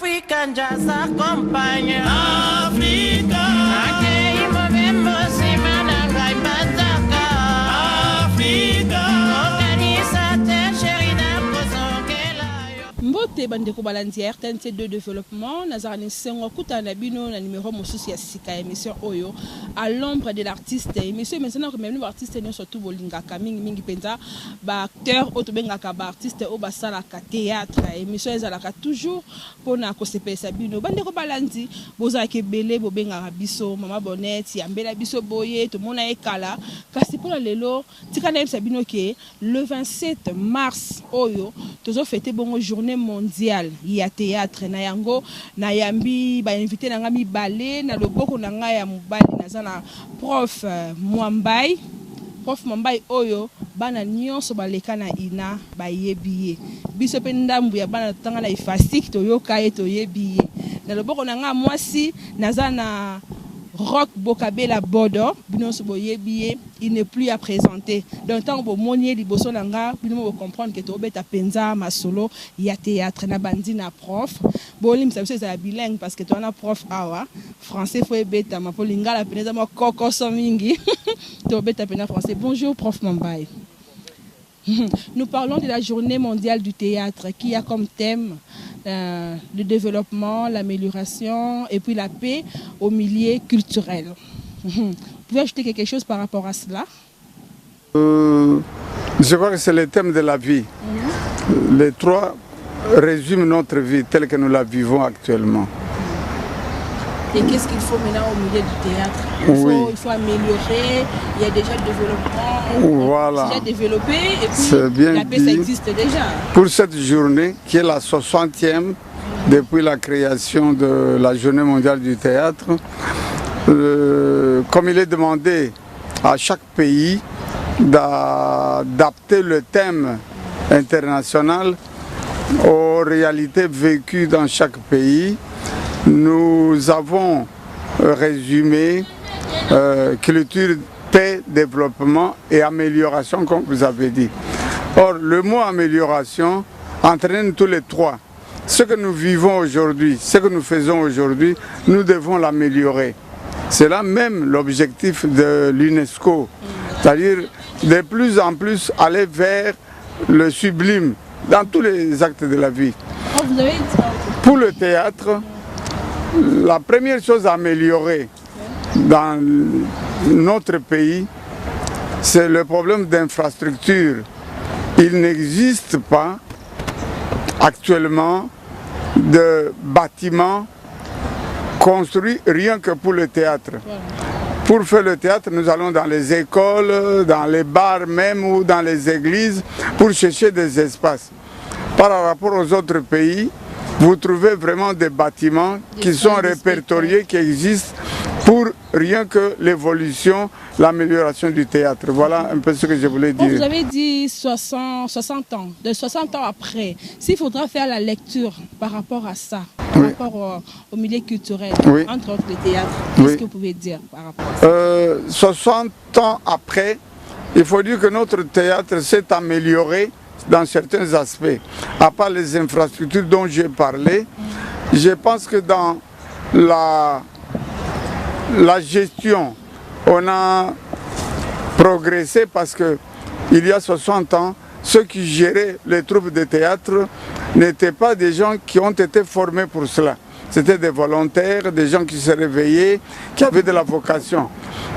Africa just accompagne Africa. Akei movembo simana ngai bataka Africa. Organisateur chéri na kozongela yo. Mbote bandeko balandi ya RTNC2 développement nazarani sengo kuta na bino na numéro mosusu ya sika émission oyo à l'ombre de l'artiste émission maintenant même les artistes ne surtout bolingaka mingi penza ba acteur otobengaka ba artiste o basala ka théâtre émission ezalaka toujours pona ko sepesa bino bandeko balandi boza ke belé bobengaka biso mama Bonette yambela biso boye to mona ekala kasi pona lelo tikana yebisa bino ke le 27 mars oyo tozo fêter bongo journée mondiale ya théâtre na yango na yambi ba invité na ngami balé na loboko na nga ya mobali na prof Mwambai oyo bana nyonso baleka na ina bayebiye biso pe ndambu ya bana tanga na ifasik to yoka ye to yebiye na loboko na nga mwasi nazana Rock Bokabela Bodo binonso boyebiye il n'est plus à présenter donc tant bo monier liboso nanga bino bo comprendre que to beta penza masolo ya théâtre na bandi na prof bolim ça c'est bilingue parce que to na prof awa français faut beta ma polingala penza mo koko so mingi to beta pena français. Bonjour prof Mwambai. Nous parlons de la journée mondiale du théâtre qui a comme thème le développement, l'amélioration et puis la paix au milieu culturel. Vous pouvez ajouter quelque chose par rapport à cela? Je crois que c'est le thème de la vie. Les trois résument notre vie telle que nous la vivons actuellement. Et qu'est-ce qu'il faut maintenant au milieu du théâtre? Il faut améliorer, il y a déjà le développement, voilà. Déjà développé et puis la paix ça existe déjà. Pour cette journée qui est la 60e depuis la création de la journée mondiale du théâtre, comme il est demandé à chaque pays d'adapter le thème international aux réalités vécues dans chaque pays, nous avons résumé culture, paix, développement et amélioration, comme vous avez dit. Or, le mot amélioration entraîne tous les trois. Ce que nous vivons aujourd'hui, ce que nous faisons aujourd'hui, nous devons l'améliorer. C'est là même l'objectif de l'UNESCO, c'est-à-dire de plus en plus aller vers le sublime dans tous les actes de la vie. Pour le théâtre, la première chose à améliorer dans notre pays, c'est le problème d'infrastructure. Il n'existe pas actuellement de bâtiments construits rien que pour le théâtre. Pour faire le théâtre, nous allons dans les écoles, dans les bars même ou dans les églises pour chercher des espaces. Par rapport aux autres pays, vous trouvez vraiment des bâtiments qui sont répertoriés, qui existent pour rien que l'évolution, l'amélioration du théâtre. Voilà un peu ce que je voulais dire. Vous avez dit 60 ans. De 60 ans après, s'il faudra faire la lecture par rapport à ça, par rapport au milieu culturel, entre autres le théâtre, qu'est-ce que vous pouvez dire par rapport à ça? 60 ans après, il faut dire que notre théâtre s'est amélioré dans certains aspects. À part les infrastructures dont j'ai parlé, je pense que dans la gestion, on a progressé parce que il y a 60 ans, ceux qui géraient les troupes de théâtre n'étaient pas des gens qui ont été formés pour cela. C'était des volontaires, des gens qui se réveillaient, qui avaient de la vocation.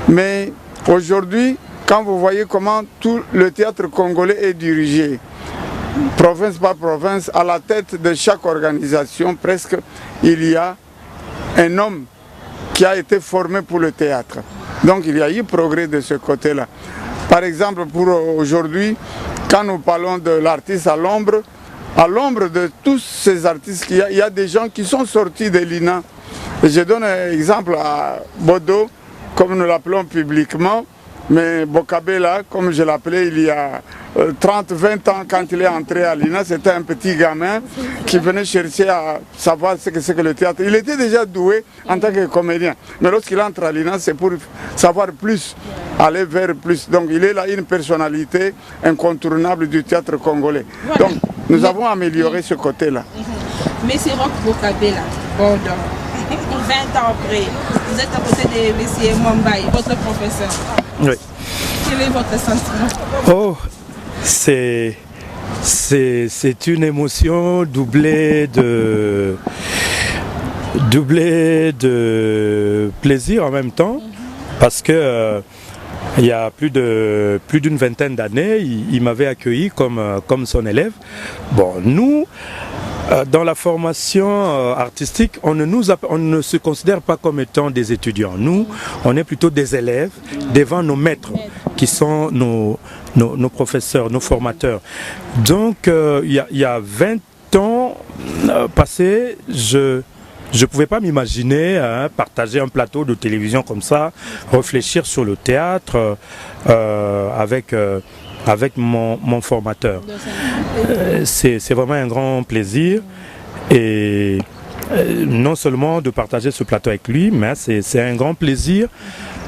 Mais aujourd'hui, quand vous voyez comment tout le théâtre congolais est dirigé, province par province, à la tête de chaque organisation, presque, il y a un homme qui a été formé pour le théâtre. Donc il y a eu progrès de ce côté-là. Par exemple, pour aujourd'hui, quand nous parlons de l'artiste à l'ombre de tous ces artistes qu'il y a, il y a des gens qui sont sortis de l'INA. Je donne un exemple à Bodo, comme nous l'appelons publiquement, mais Bokabela, comme je l'appelais il y a 30-20 ans, quand il est entré à l'INA, c'était un petit gamin qui venait chercher à savoir ce que c'est que le théâtre. Il était déjà doué en tant que comédien, mais lorsqu'il entre à l'INA, c'est pour savoir plus, aller vers plus. Donc il est là une personnalité incontournable du théâtre congolais. Donc nous avons amélioré ce côté-là. Mais c'est Roch Bokabela. Bon, donc, 20 ans après, vous êtes à côté de M. Mwambaye, votre professeur. Oui. Quel est votre sentiment? Oh, c'est une émotion doublée de plaisir en même temps, parce que il y a plus d'une vingtaine d'années, il m'avait accueilli comme son élève. Bon, nous, dans la formation artistique, on ne se considère pas comme étant des étudiants. Nous, on est plutôt des élèves devant nos maîtres, qui sont nos professeurs, nos formateurs. Donc, il y a 20 ans passés, je ne pouvais pas m'imaginer partager un plateau de télévision comme ça, réfléchir sur le théâtre avec mon formateur. C'est vraiment un grand plaisir, et non seulement de partager ce plateau avec lui, mais c'est un grand plaisir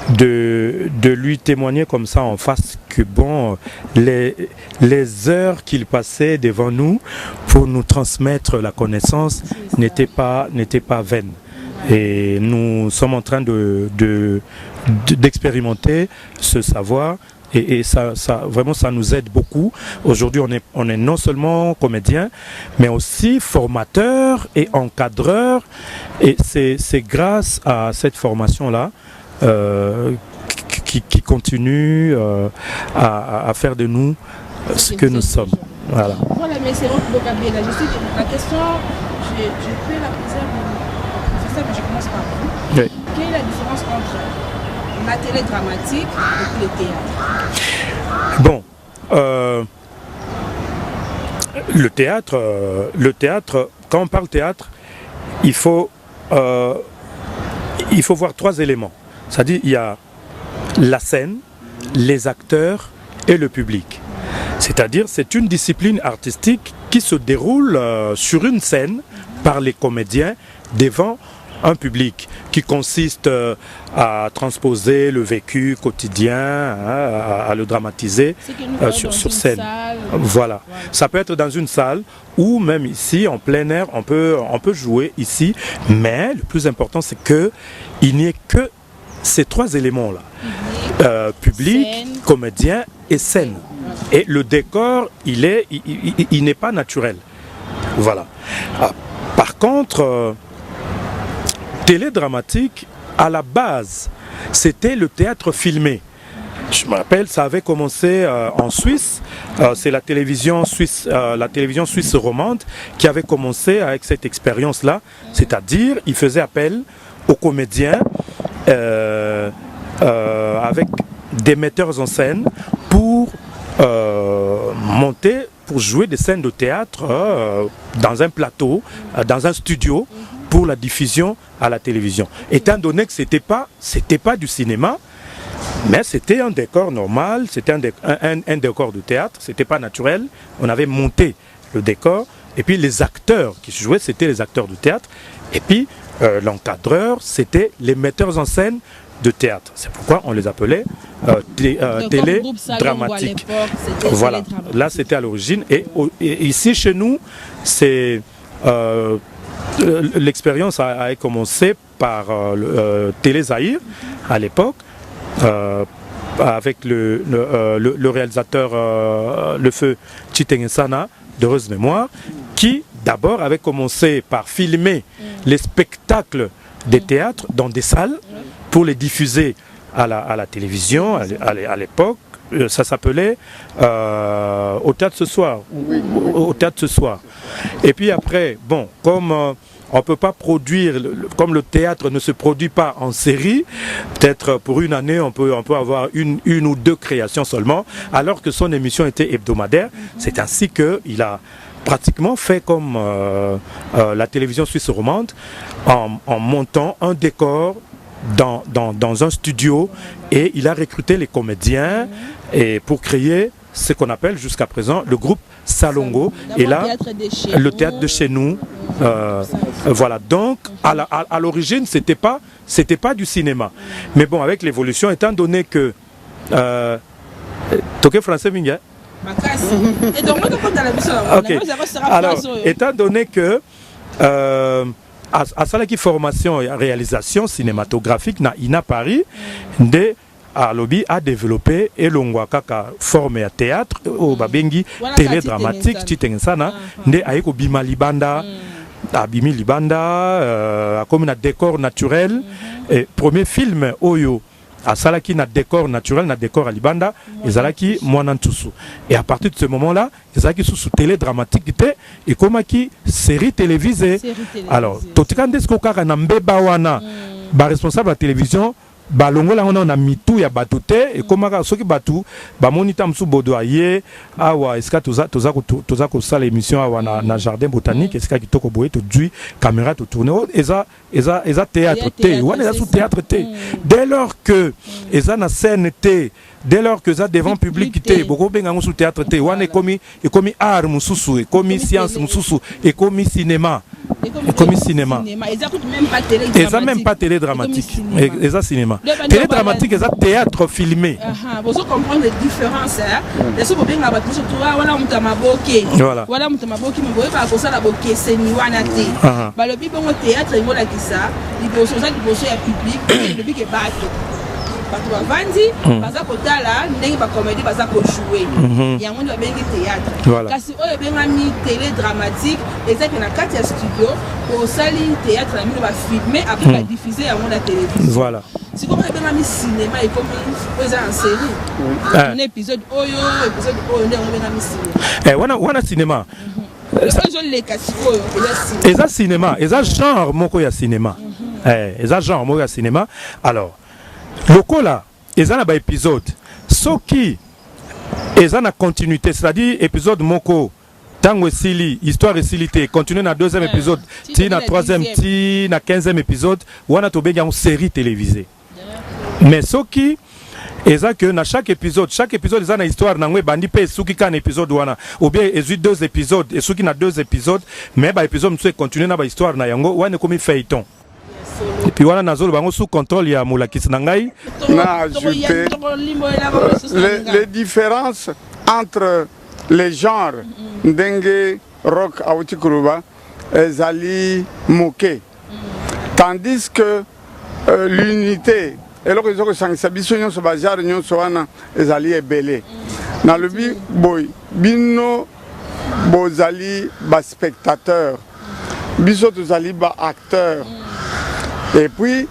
de lui témoigner comme ça en face que bon, les heures qu'il passait devant nous pour nous transmettre la connaissance n'étaient pas vaines. Et nous sommes en train d'expérimenter ce savoir. Et ça, vraiment, ça nous aide beaucoup. Aujourd'hui, on est non seulement comédien, mais aussi formateur et encadreur. Et c'est grâce à cette formation-là qui continue à faire de nous ce que nous sommes. Voilà. Voilà, mais c'est Roch Bokabela. Je sais que la question, je peux la poser à mon professeur, mais je commence par vous. Oui. Quelle est la différence entre la télé dramatique et le théâtre? Bon, le théâtre, quand on parle théâtre, il faut voir 3 éléments. C'est-à-dire, il y a la scène, les acteurs et le public. C'est-à-dire, c'est une discipline artistique qui se déroule sur une scène par les comédiens devant un public, qui consiste à transposer le vécu quotidien, à le dramatiser sur scène. Voilà. Ça peut être dans une salle ou même ici en plein air, on peut jouer ici, mais le plus important c'est que il n'y ait que ces 3 éléments-là, public, scène, comédien et scène. Et le décor, il n'est pas naturel. Voilà. Par contre, télédramatique, à la base, c'était le théâtre filmé. Je me rappelle, ça avait commencé en Suisse. C'est la télévision suisse romande qui avait commencé avec cette expérience-là. C'est-à-dire, il faisait appel aux comédiens avec des metteurs en scène pour monter, pour jouer des scènes de théâtre dans un plateau, dans un studio, pour la diffusion à la télévision. Étant donné que c'était pas du cinéma, mais c'était un décor normal, c'était un décor de théâtre, c'était pas naturel. On avait monté le décor, et puis les acteurs qui jouaient, c'était les acteurs de théâtre, et puis l'encadreur, c'était les metteurs en scène de théâtre. C'est pourquoi on les appelait télé-dramatiques. Voilà, là c'était à l'origine, et ici chez nous, c'est l'expérience a commencé par Télé Zahir à l'époque, avec le réalisateur le feu Chitengesana d'heureuse mémoire, qui d'abord avait commencé par filmer les spectacles des théâtres dans des salles pour les diffuser à la télévision à l'époque. Ça s'appelait Au Théâtre ce soir. Au Théâtre ce soir. Et puis après, bon, comme on ne peut pas produire, comme le théâtre ne se produit pas en série, peut-être pour une année on peut avoir une ou 2 créations seulement, alors que son émission était hebdomadaire. C'est ainsi qu'il a pratiquement fait comme la télévision suisse romande, en montant un décor dans un studio, et il a recruté les comédiens et pour créer ce qu'on appelle jusqu'à présent le groupe Salongo, et là le théâtre de chez nous. Voilà, donc à l'origine c'était pas du cinéma, mais bon, avec l'évolution, étant donné que toqué français minga. Ok. Alors, étant donné que à ça qui formation et réalisation cinématographique na ina Paris de Alobi a développé et l'ongwakaka forme à théâtre au babengi télédramatique titengensana nde aiko bima libanda abimi libanda comme un décor naturel et premier film oyo asalaki na décor naturel na décor à libanda ezalaki mwanantusu et à partir de ce moment là ezalaki sous télédramatique et comme qui série télévisée alors totikande ce kaka na mbeba wana ba responsable de la télévision balongola on a mitu ya batute et comme soki batu ba monita msu bodo aye awa eska toza ko sala émission awa na jardin botanique eska kitoko boye to dui caméra to tourner eza théâtre té wana eza sous théâtre té dès lors que eza na scène té dès lors que ça devant public té boko benga sous théâtre té wana e komi art mususu e komi science mususu e komi cinéma comme cinéma. Et ça même pas télédramatique. Et ça cinéma. Télédramatique, et ça théâtre filmé. Vous comprenez les différences. Voilà. Voilà, bato bavandi baza kotala ndenge ba comédie baza ko jouer yango ndo bengi théâtre kasi oyo bengami télé dramatique ezaki na kati ya studio ko sali théâtre na mino ba filmer après ba diffuser yango na télévision voilà si comme bengami cinéma et comme oza en série un épisode oyo ndenge bengami cinéma wana cinéma et ça cinéma et ça genre moko ya cinéma et ça genre moko ya cinéma alors lokola ezana ba épisode soki ezana continuité c'est-à-dire épisode moko tango esili histoire esilité continuer na deuxième épisode ti na troisième ti na 15e épisode wana to benga une série télévisée mais soki eza que na chaque épisode ezana histoire na ngwe bandi pe soki kan épisode wana ou bien ezu deux épisodes et soki na deux épisodes mais ba épisode mso continuer na ba histoire na yango wana komi feuilleton. Et puis voilà, Nazol bango sous contrôle, il y a Moulakis Nangai. On a ajouté les différences entre les genres dengue, rock, autikuruba et zali moké. Tandis que l'unité, et là que sangisabiso so bazar nyon so wana ezali ebele. Na lobi boy bino bozali ba spectateur. Biso tozali ba acteur. Et puis,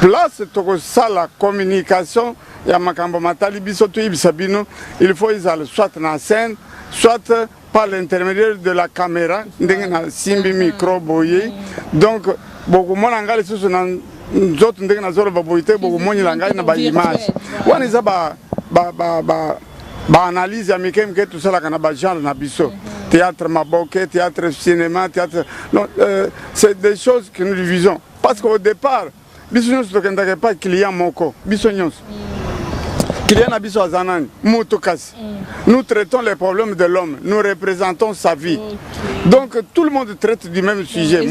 place ça la communication, il y a makambo matali biso tu ibisabino, il faut ils allent soit en scène, soit par l'intermédiaire de la caméra, ndengena simbi micro boye. Donc beaucoup moins angali sous nan zot ndengena zoro baboyite beaucoup moins langai na ba image. Wana za ba analyse ya mikem ke tout ça la kana ba genre na biso. Théâtre maboke, théâtre cinéma, théâtre non c'est des choses que nous divisons. Parce qu'au départ, nous ne pas client moko, nous traitons les problèmes de l'homme, nous représentons sa vie. Donc tout le monde traite du même sujet.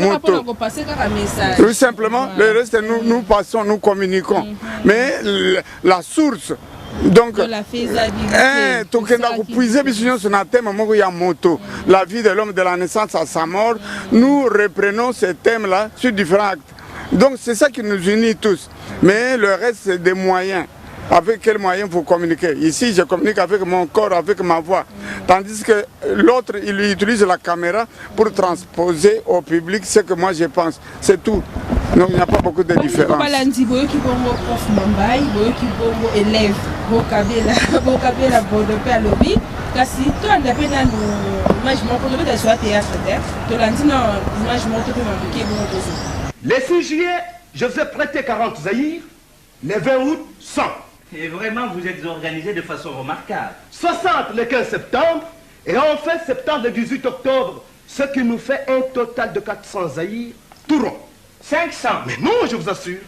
Tout simplement, le reste nous passons, nous communiquons. Mais la source, donc, la faisabilité. La vie de l'homme de la naissance à sa mort, nous reprenons ces thèmes-là sur différents actes. Donc c'est ça qui nous unit tous. Mais le reste, c'est des moyens. Avec quels moyens vous communiquez? Ici, je communique avec mon corps, avec ma voix. Tandis que l'autre, il utilise la caméra pour transposer au public ce que moi je pense. C'est tout. Donc il n'y a pas beaucoup de différence. Les 6 juillet, je vous ai prêté 40 zaïrs, les 20 août, 100. Et vraiment, vous êtes organisé de façon remarquable. 60 le 15 septembre, et enfin septembre le 18 octobre, ce qui nous fait un total de 400 zaïrs, tout rond. 500. Mais non, je vous assure.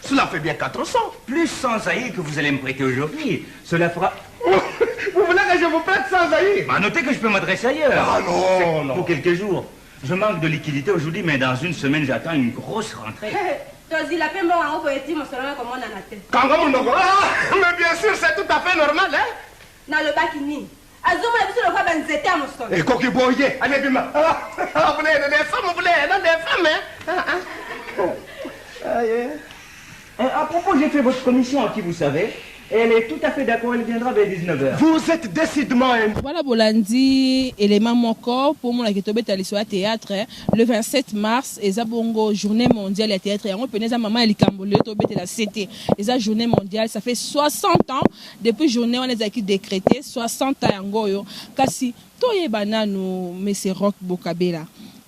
Cela fait bien 400. Plus 100 zaïrs que vous allez me prêter aujourd'hui. Cela fera... Vous voulez que je vous prête 100 zaïrs? Bah, notez que je peux m'adresser ailleurs. Ah non, non. Pour quelques jours. Je manque de liquidité aujourd'hui, mais dans une semaine, j'attends une grosse rentrée. Mais bien sûr, c'est tout à fait normal, hein? azomona biso lokwa banzete ya mosolo ekoki boye anebima voulez des femmes voulez non des femmes À propos, j'ai fait votre commission à qui vous savez. Elle est tout à fait d'accord, elle viendra vers 19h. Vous êtes décidément un... Voilà, Bolandi, élément mon corps pour mon akitobé à théâtre le 27 mars, et Zabongo, journée mondiale à théâtre. Et on peut dire maman elle cambole tobé la CT. Et ça journée mondiale, ça fait 60 ans depuis journée on est acquis décrété 60 ans ngoyo. Kasi toye banano mais c'est rock bokabela.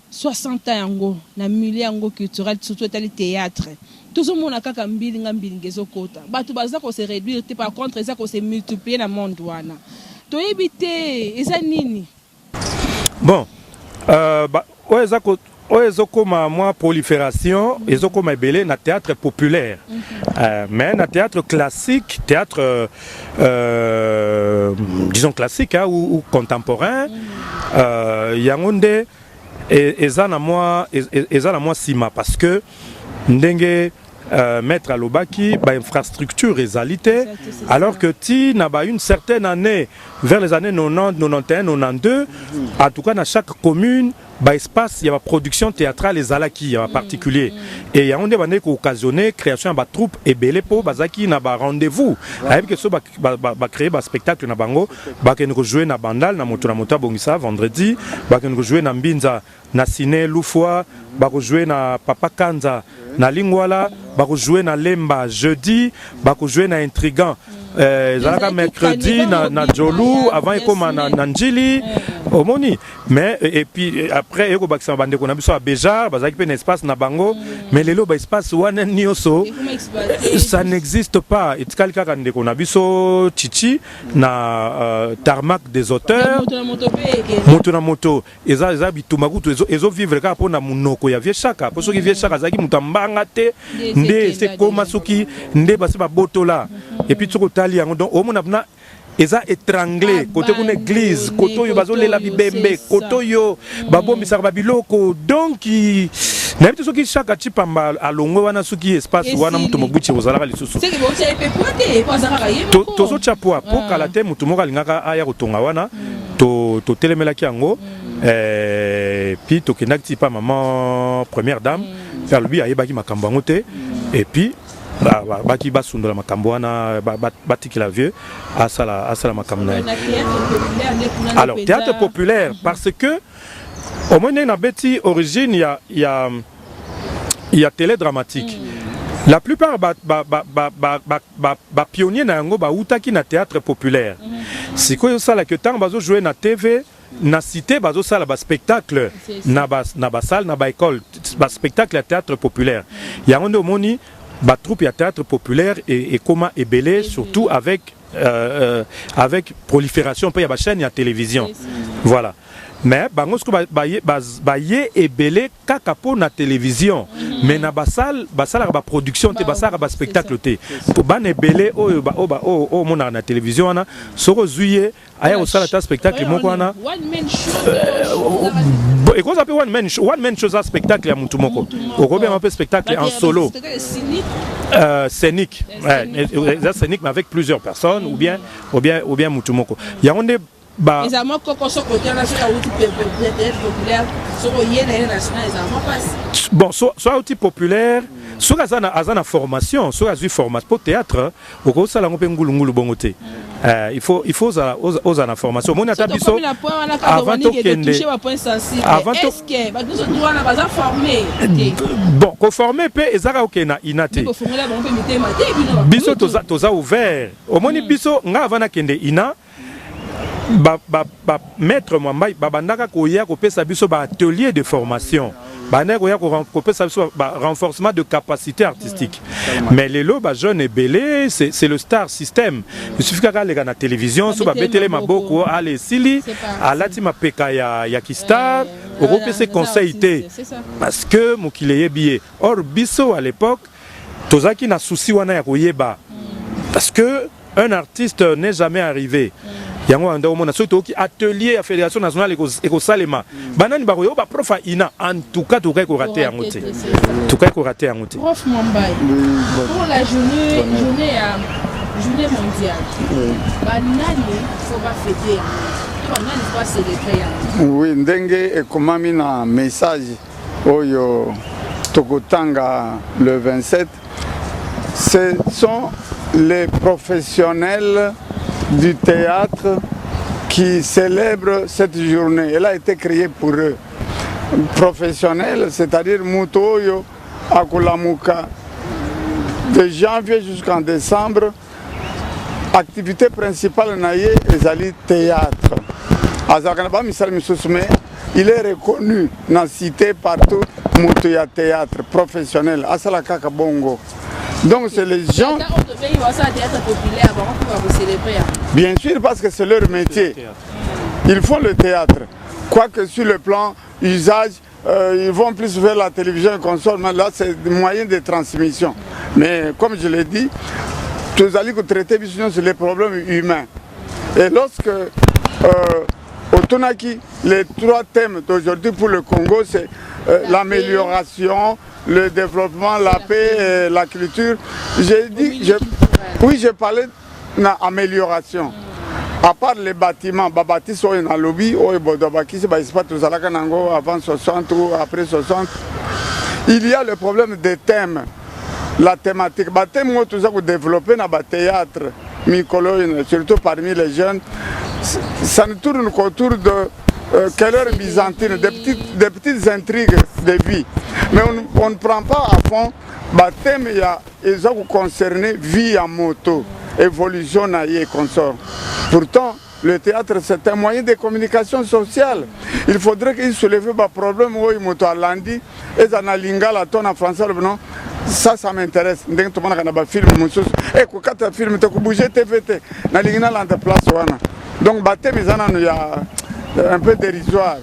60 ans ngo na milieu ngo culturel surtout le théâtre. Tout le monde a kaka mbili ngezo kota. Batu baza ko se réduire te par contre ça ko se multiplier na monde wana. To ebité eza nini? Bon, ezokoma moi prolifération, ezokoma ebele na théâtre populaire. Mais na théâtre classique, théâtre disons classique hein, ou contemporain, yangonde eza na moi sima parce que ndenge mettre à l'obaki ba infrastructure réalité alors que ti n'a pas une certaine année vers les années 90 91 92 en tout cas dans chaque commune ba espace il y a production théâtrale les alaki en particulier et il y a on est occasionné création ba troupe et belé pour bazaki na ba rendez-vous avec que so ba créer ba spectacle na bango ba ken jouer na bandal na moto bongisa vendredi ba ken jouer na mbinza na ciné Loufoua ba jouer na Papa Kanza na Lingwala ba jouer na Lemba jeudi ba jouer na Intrigant zalaka mercredi na Jolou avant ekoma na Njili omoni mais et puis après eko bakisa bande ko na biso a Béjar bazaki pe na espace na bango mais lelo ba espace wana nioso ça n'existe pas etikali kaka ndeko na biso Chichi na tarmac des auteurs moto na moto eza bituma kutu ezo vivre ka pona munoko ya vie chaka po soki vie chaka zaki mutambanga te nde c'est koma soki nde basi ba botola et puis tsoko tali yango donc au mona eza étranglé côté une église côté yo bazolela bibembe côté yo babomisaka babiloko donc na bitu soki chaka chipamba alongo wana soki espace wana mutu mobuchi ozalaka lisusu tozo chapoa po kala te mutu moko alingaka aya kotonga wana to telemelaki yango puis tokendaki pa maman première dame alobi ayebaki makambo yango te et puis baki basundula makambo wana batikila vieux asala makambo na alors théâtre populaire parce que au moins na beti origine il y a télé dramatique la plupart pionniers na yango utaki na théâtre populaire sikoyo sala que tant bazo jouer na TV na cité bazo sala ba spectacle na ba salle na ba école ba spectacle à théâtre populaire yango ndo moni ba troupe ya théâtre populaire et comment ébélé surtout avec prolifération peu ya ba chaîne ya télévision voilà mais bango sko ba ye ébélé kaka po na télévision mais na ba salle ba production te ba sala ba spectacle te pour ban ébélé o mona na télévision wana soko zuye aya au sala ta spectacle moko wana et quoi ça peut one man show ça spectacle ya mutu moko o bien un peu spectacle en solo scénique scénique mais avec plusieurs personnes ou bien mutu moko ya on est bah bon soit outil populaire soit azana formation soit azu formation pour théâtre au sala ngopé ngulungulu bongote il faut aux en formation mon ata biso avant to kende avant to bon ko former pe ezaka okena inate biso toza ouvert au moni biso nga avant na kende ina maître Mwambai babandaka koya kopesa biso ba atelier de formation bana koya kopesa biso ba renforcement de capacité artistique mais les lots ba jeunes et belé c'est le star system il suffit qu'à aller à la télévision so ba betele maboko ale sili alati mapeka ya kistar opesa conseil té parce que mokileye billet or biso à l'époque tozaki na souci wana ya koyeba parce que un artiste n'est jamais arrivé yango anda omona so toki atelier ya fédération nationale eko salema banani ba koyo ba prof ina en tout cas to ko rater yango te to ko rater yango te prof Mwambai pour la journée mondiale banani faut pas fêter Oui, ndenge ekomami na message oyo tokotanga le 27. Ce sont les professionnels du théâtre qui célèbrent cette journée. Elle a été créée pour eux. Professionnels, c'est-à-dire Mutoyo, Akulamuka, de janvier jusqu'en décembre, activité principale naïe est théâtre. Azakanaba Misal Misousme, il est reconnu dans la cité partout, Mutoya théâtre professionnel, Asalaka Bongo. Donc c'est les gens. Bien sûr, parce que c'est leur métier. Ils font le théâtre. Quoique sur le plan usage, ils vont plus vers la télévision et console, mais là c'est des moyens de transmission. Mais comme je l'ai dit, tous allez traiter sur les problèmes humains. Et lorsque au Tonaki, les 3 thèmes d'aujourd'hui pour le Congo, c'est l'amélioration, le développement, la paix et la culture. J'ai dit, j'ai parlé d'amélioration. À part les bâtiments, bâtis sont dans le lobby, avant 60 ou après 60. Il y a le problème des thèmes, la thématique. Les thèmes tout ça pour développer dans le théâtre, surtout parmi les jeunes, ça ne tourne qu'autour de quelle byzantine, des petites intrigues de vie. Mais on ne prend pas à fond les thèmes, ils ont concerné vie en moto, évolution et consort. Pourtant, le théâtre, c'est un moyen de communication sociale. Il faudrait qu'il soulève le problème où il moto à lundi, et dans la lingala, en français, non. Ça m'intéresse. Tout le monde a un film, et quand un film, tu peux bouger TVT, dans la lingala, place. Donc, il y a un peu dérisoire.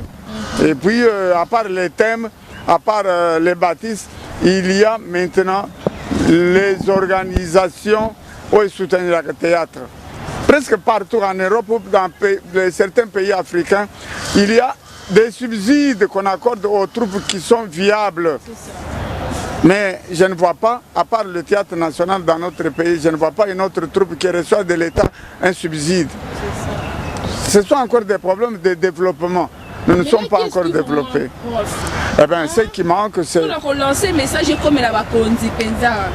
Et puis, à part les thèmes, à part les bâtisses, il y a maintenant les organisations qui soutiennent le théâtre. Presque partout en Europe ou dans certains pays africains, il y a des subsides qu'on accorde aux troupes qui sont viables. Mais je ne vois pas, à part le théâtre national dans notre pays, je ne vois pas une autre troupe qui reçoit de l'État un subside. Ce sont encore des problèmes de développement. Nous ne sommes pas encore développés. Eh bien, ce qui manque, c'est... Pour relancer le message comme la Bakondi Penza.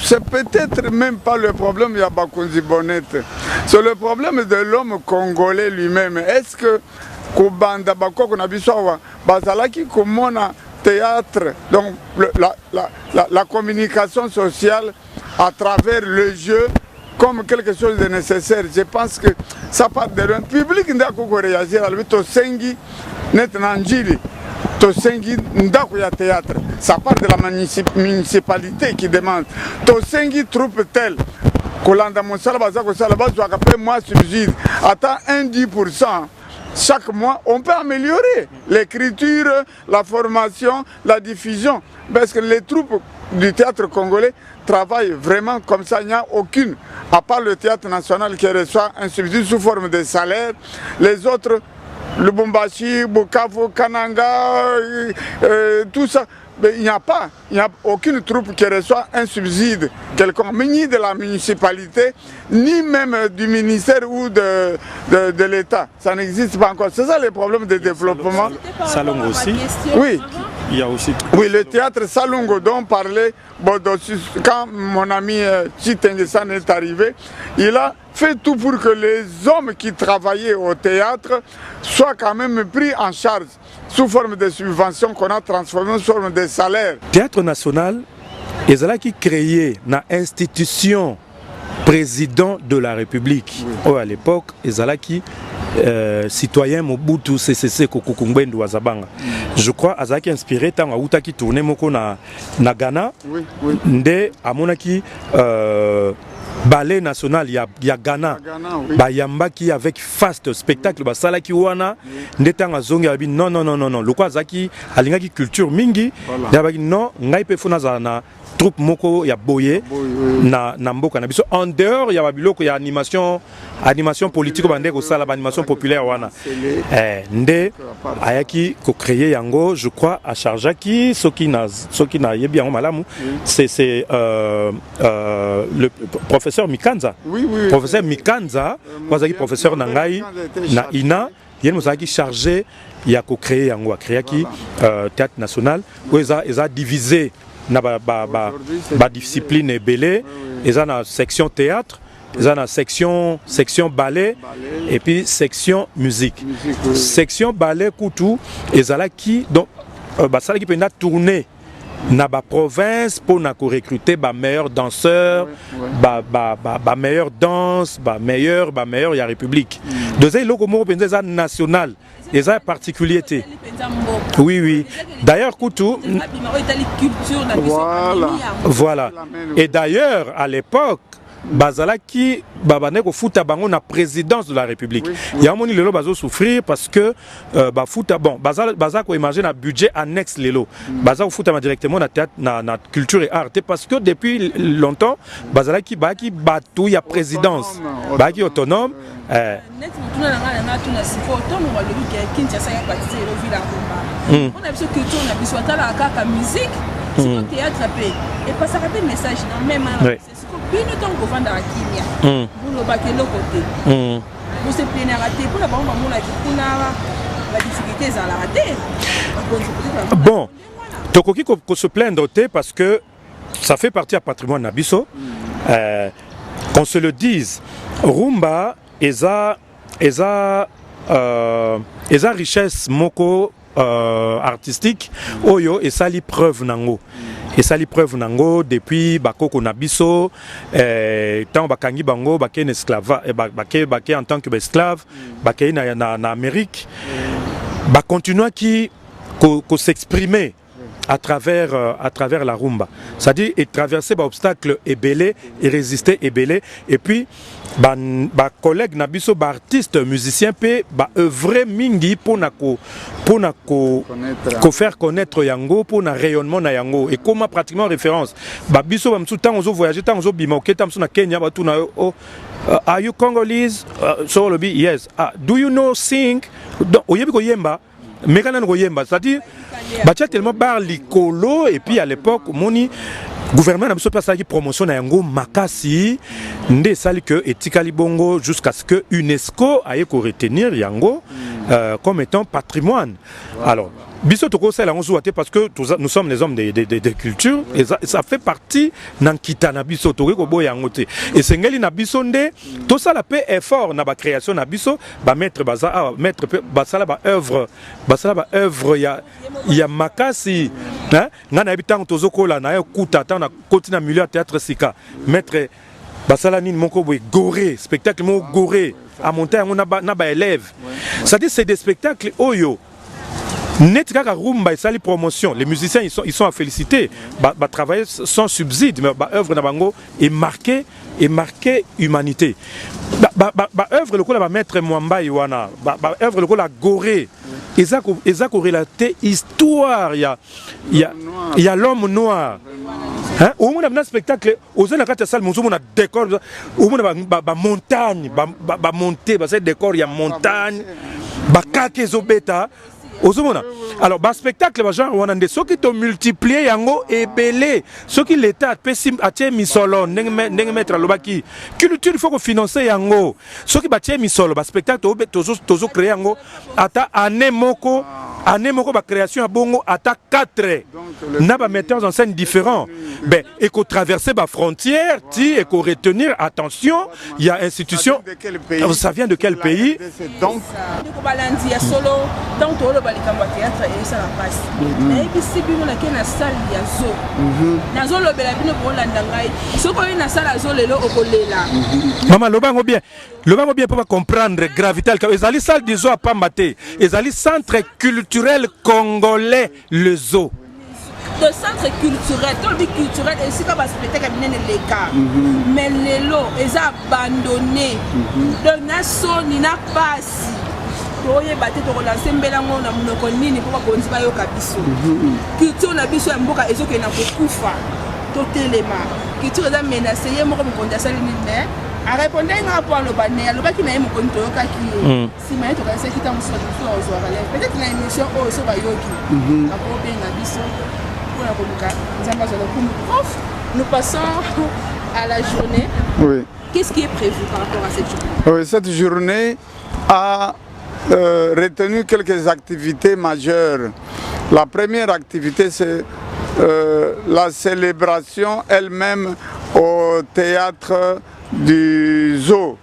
C'est peut-être même pas le problème de Bakondi Bonette. C'est le problème de l'homme congolais lui-même. Est-ce que Kubanda Bakoko Nabisawa, Bazalaki Kumona théâtre, donc la communication sociale à travers le jeu, comme quelque chose de nécessaire. Je pense que ça part de loin. Le public n'a pas réagi à lui. Tosengi, net nanjili. Tosengi, n'a pas théâtre. Ça part de la municipalité qui demande. Tosengi, troupe telle. Kolanda Monsala, Bazako Salaba, Zouakapé, moi, subside. Attends 1-10%. Chaque mois, on peut améliorer l'écriture, la formation, la diffusion. Parce que les troupes du théâtre congolais travaillent vraiment comme ça. Il n'y a aucune, à part le théâtre national qui reçoit un subside sous forme de salaire. Les autres, Lubumbashi, Bukavu, Kananga, tout ça. Mais il n'y a aucune troupe qui reçoit un subside quelconque, ni de la municipalité, ni même du ministère ou de l'État. Ça n'existe pas encore. C'est ça les problèmes de développement. Salongo aussi. Oui. Il y a aussi. Oui, le théâtre Salongo dont parlait Bodosus, quand mon ami Chitengesan est arrivé, il a fait tout pour que les hommes qui travaillaient au théâtre soient quand même pris en charge sous forme de subventions qu'on a transformées sous forme de salaires. Théâtre national, ils ont créé une institution président de la République. Oui. À l'époque, ils ont citoyen Mobutu CCC Kokukungbendu Wazabanga. Je crois Azaki inspiré tant Aouta qui tournait moko na Ghana. Oui, oui. Nde amonaki ballet national ya Ghana. Oui. Bayamba qui avec fast spectacle basala ki wana nde tanga zongi abi non. Le quoi Azaki alingaki culture mingi. D'abaki non ngai pe fona na troupe moko ya boye na mboka na biso en dehors ya babiloko ya animation animation politique bande ko sala animation populaire wana nde ayaki ko créer yango je crois à Charjaki soki na yebi yango malamu c'est le professeur Mikanza professeur Mikanza wazaki professeur nangai na ina yene mozaki chargé ya ko créer yango créaki théâtre national où ils a divisé na ba discipline belé ils ont une section théâtre ils ont une section ballet et puis section musique section ballet kutu ezalaki donc basala ki pena tourner na ba province pour na ko recruter ba meilleurs danseurs ba meilleure danse ba meilleur ya république deuxième loko mo penza national et ça particularité oui d'ailleurs kutu voilà et d'ailleurs à l'époque bazalaki babane ko futa bango na présidence de la République ya moni lelo bazo souffrir parce que ba futa bon baza ko imaginer un budget annexe lelo baza ko futa directement na théâtre na culture et art parce que depuis longtemps bazalaki baki batu ya présidence baki autonome net mutuna na tuna sifo to mo ba lebi ke Kinshasa ya partie ro villa Rumba on a biso culture na biso tala kaka musique c'est théâtre et pas ça rappelle message non même bino tant qu'on vend à Kimia vous le baquez le côté vous se plaignez raté pour la banque on a dit la difficulté à la rater bon tokoki ko se plaindre parce que ça fait partie du patrimoine nabiso qu'on se le dise Rumba eza richesse moko artistique oyo et ça li preuve nango et ça li preuve nango depuis bakoko na biso tant bakangi bango baké esclave baké en tant que esclave baké na Amérique ba continuer qui s'exprimer à travers la rumba, c'est-à-dire et traverser des obstacles et belé et résister et belé et puis collègues nabiso artistes musiciens pe œuvrer mingi pour faire connaître yango pour na rayonnement na yango et comment pratiquement référence biso bamsu tant ozo voyager tant ozo bima oketa msu na Kenya batu na are you Congolese so lobi yes do you know sing oyebi ko yemba mekana ko yemba c'est-à-dire batia tellement bar likolo et puis à l'époque moni gouvernement n'a pas fait promotion na yango makasi ndé sali que etikali bongo jusqu'à ce que UNESCO aille ko retenir yango comme étant patrimoine. Alors biso toko sala on souhaite parce que nous sommes les hommes de culture et ça fait partie nan kitana biso toko ko boya ngote et sengeli na biso ndé tout ça la paix effort na ba création na biso ba mettre baza mettre basala ba œuvre ya makasi hein ngana habitant tozokola na kuta na continue na milieu théâtre sika mettre basala nini moko boy goré spectacle mo goré à monter na ba élève ça dit c'est des spectacles oyo net kaka rumba et sali promotion les musiciens ils sont à féliciter travailler sans subside mais œuvre na bango est marqué humanité œuvre le ko la maître Mwamba Iwana œuvre le ko la goré eza ko relater histoire il y a l'homme noir hein au moins dans spectacle aux na kata salle mozo na décor au moins ba montagne ba monter ba c'est décor il y a montagne ba kakezo beta Ozomona. Alors, bas spectacle, bas genre, on a des ceux qui ont multiplié yango et belé, ceux qui l'état pessim atie misolo, n'eng mettre l'obaki. Culture il faut que financer yango. Ceux qui batie misolo, bas spectacle, tozo créé yango, ata année moko ba création à bongo ata 4. N'a pas metteurs en scène différents. Ben, et qu'on traverser ba frontière, et qu'on retenir attention, il y a institution. Ça vient de quel pays? Donc, likambo théâtre et ça la passe mais ici bino na kena salle ya zo nazo lobela bino ko landa ngai soko ina salle zo lelo okolela mama lobango bien pour comprendre gravité ezali salle du zoo à Pambate ezali centre culturel congolais le zoo de centre culturel et si ka ba spectacle binene leka mais lelo eza abandonné donc na so ni na passe oye baté to relancer mbelango na munoko nini pour bakonzi bayoka biso culture na biso ya mboka ezoke na kokufa to telema culture eza menacé ye moko mokonzi asali nini arépondre à point le banné, le bac qui n'a pas compté au cas qui si mais tu as qui t'a montré peut-être une émission au so bayoki la bien abisso pour la coloca ça va le prof nous passons à la journée. Oui. Qu'est-ce qui est prévu par rapport à cette journée? Oui, cette journée a retenu quelques activités majeures. La première activité, c'est la célébration elle-même au théâtre du zoo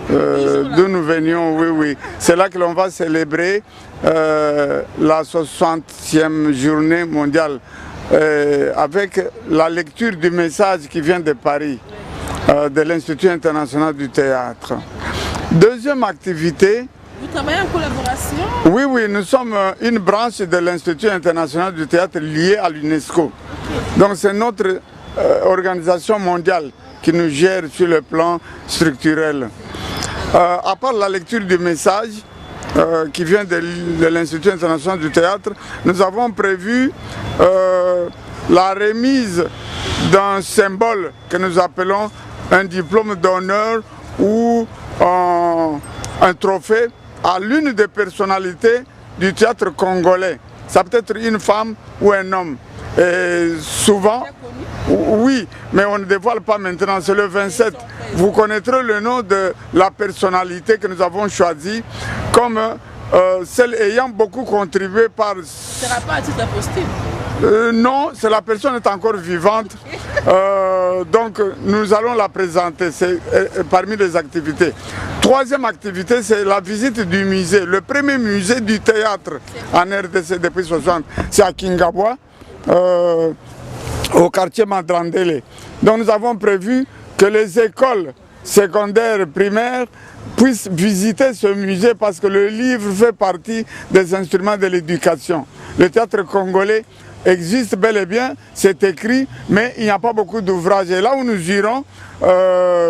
d'où nous venions. Oui, oui. C'est là que l'on va célébrer la 60e journée mondiale avec la lecture du message qui vient de Paris, de l'Institut international du théâtre. Deuxième activité. Vous travaillez en collaboration? Oui, oui, nous sommes une branche de l'Institut international du théâtre liée à l'UNESCO. Donc c'est notre organisation mondiale qui nous gère sur le plan structurel. À part la lecture du message qui vient de l'Institut international du théâtre, nous avons prévu la remise d'un symbole que nous appelons un diplôme d'honneur ou un trophée à l'une des personnalités du théâtre congolais. Ça peut être une femme ou un homme. Et souvent, oui, mais on ne dévoile pas maintenant, c'est le 27. Vous connaîtrez le nom de la personnalité que nous avons choisie comme celle ayant beaucoup contribué par... Ce ne sera pas à titre posthume. Non, la personne est encore vivante, donc nous allons la présenter, c'est parmi les activités. Troisième activité, c'est la visite du musée, le premier musée du théâtre en RDC depuis 60, c'est à Kingabwa, au quartier Madrandele. Donc nous avons prévu que les écoles secondaires, primaires, puissent visiter ce musée parce que le livre fait partie des instruments de l'éducation. Le théâtre congolais existe bel et bien, c'est écrit, mais il n'y a pas beaucoup d'ouvrages. Et là où nous irons,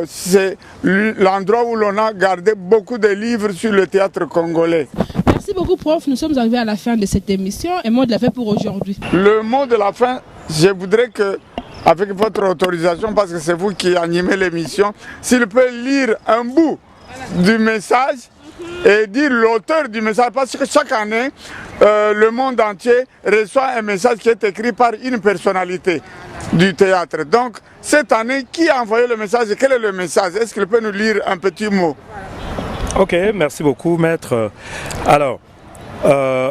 c'est l'endroit où l'on a gardé beaucoup de livres sur le théâtre congolais. Merci beaucoup, prof. Nous sommes arrivés à la fin de cette émission. Et mot de la fin pour aujourd'hui. Le mot de la fin, je voudrais que, avec votre autorisation, parce que c'est vous qui animez l'émission, s'il peut lire un bout du message et dire l'auteur du message, parce que chaque année, le monde entier reçoit un message qui est écrit par une personnalité du théâtre. Donc, cette année, qui a envoyé le message et quel est le message? Est-ce qu'il peut nous lire un petit mot? Ok, merci beaucoup, maître. Alors,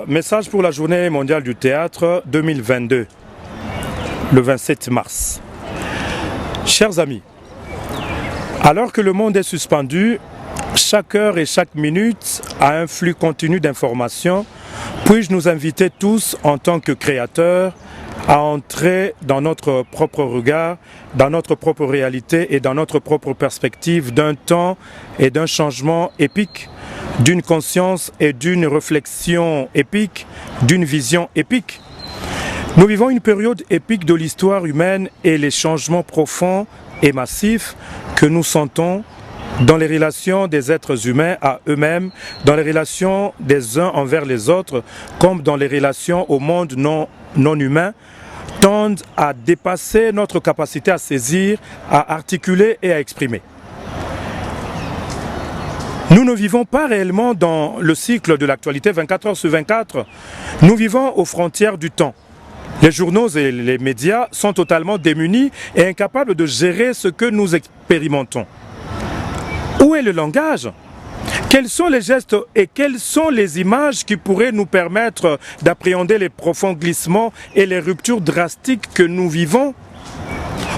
message pour la journée mondiale du théâtre 2022, le 27 mars. Chers amis, alors que le monde est suspendu, chaque heure et chaque minute a un flux continu d'informations, puis-je nous inviter tous en tant que créateurs à entrer dans notre propre regard, dans notre propre réalité et dans notre propre perspective d'un temps et d'un changement épique, d'une conscience et d'une réflexion épique, d'une vision épique. Nous vivons une période épique de l'histoire humaine et les changements profonds et massifs que nous sentons dans les relations des êtres humains à eux-mêmes, dans les relations des uns envers les autres, comme dans les relations au monde non humain, tendent à dépasser notre capacité à saisir, à articuler et à exprimer. Nous ne vivons pas réellement dans le cycle de l'actualité 24 heures sur 24, nous vivons aux frontières du temps. Les journaux et les médias sont totalement démunis et incapables de gérer ce que nous expérimentons. Où est le langage? Quels sont les gestes et quelles sont les images qui pourraient nous permettre d'appréhender les profonds glissements et les ruptures drastiques que nous vivons?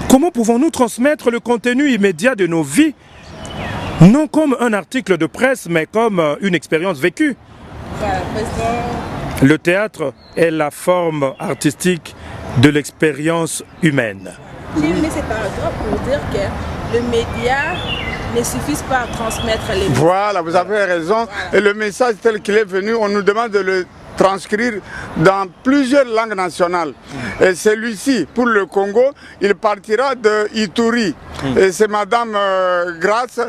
Comment pouvons-nous transmettre le contenu immédiat de nos vies? Non comme un article de presse, mais comme une expérience vécue. Le théâtre est la forme artistique de l'expérience humaine. Mais c'est pas pour dire que le média ne suffit pas à transmettre les... Voilà, vous avez raison. Voilà. Et le message tel qu'il est venu, on nous demande de le transcrire dans plusieurs langues nationales. Et celui-ci, pour le Congo, il partira de Ituri. Et c'est Madame Grace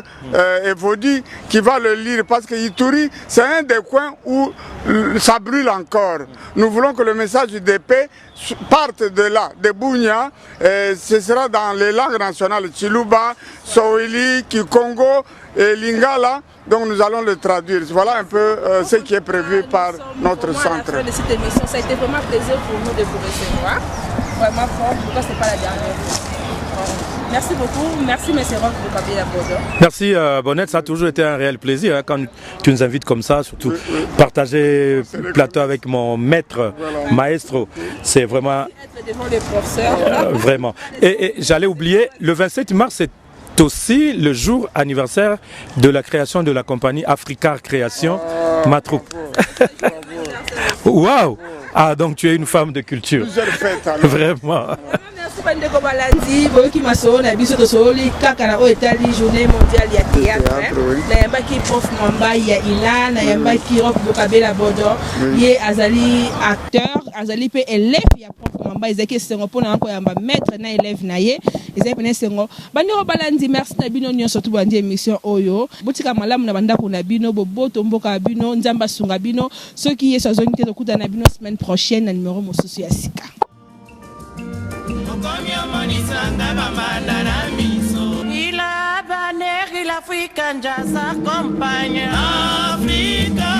Evodi qui va le lire, parce que Ituri, c'est un des coins où ça brûle encore. Nous voulons que le message de paix parte de là, de Bunia. Ce sera dans les langues nationales, Chiluba, Swahili, Kikongo et Lingala. Donc nous allons le traduire. Voilà un peu ce qui est prévu par notre centre. À la fin de cette émission, ça a été vraiment un plaisir pour nous de vous recevoir. Vraiment fort, pourquoi ce n'est pas la dernière fois. Merci beaucoup, merci M. Roch de Kabila Bodo. Merci Bonnette, ça a toujours été un réel plaisir quand tu nous invites comme ça, surtout partager le plateau avec mon maître, maestro, c'est vraiment... Être devant les professeurs. Vraiment. Et j'allais oublier, le 27 mars, c'est aussi le jour anniversaire de la création de la compagnie Africar Création Matrouk. Waouh! Ah, donc tu es une femme de culture. Plusieurs fêtes, alors. Vraiment. Merci Bandeko Balandi, Boyoki Maso, na biso to soli kaka na Otali journée mondiale ya théâtre. Na yambaki prof Mwamba ya Ila, na yambaki Roch Kabila Bodo, ye azali acteur, azali pe élève ya prof Mwamba, ezaki sengo pona nko yamba maître na élève na ye, ezali pene sengo. Bandeko Balandi, merci na bino nyonso tu bandi émission oyo. Botika malamu na bandako na bino, boboto mboka bino, nzamba sunga bino, ceux qui est sazongi te kuta na bino semaine prochaine na numéro mosusu ya sika. Il a banné l'Afrique, sa compagne. Africa.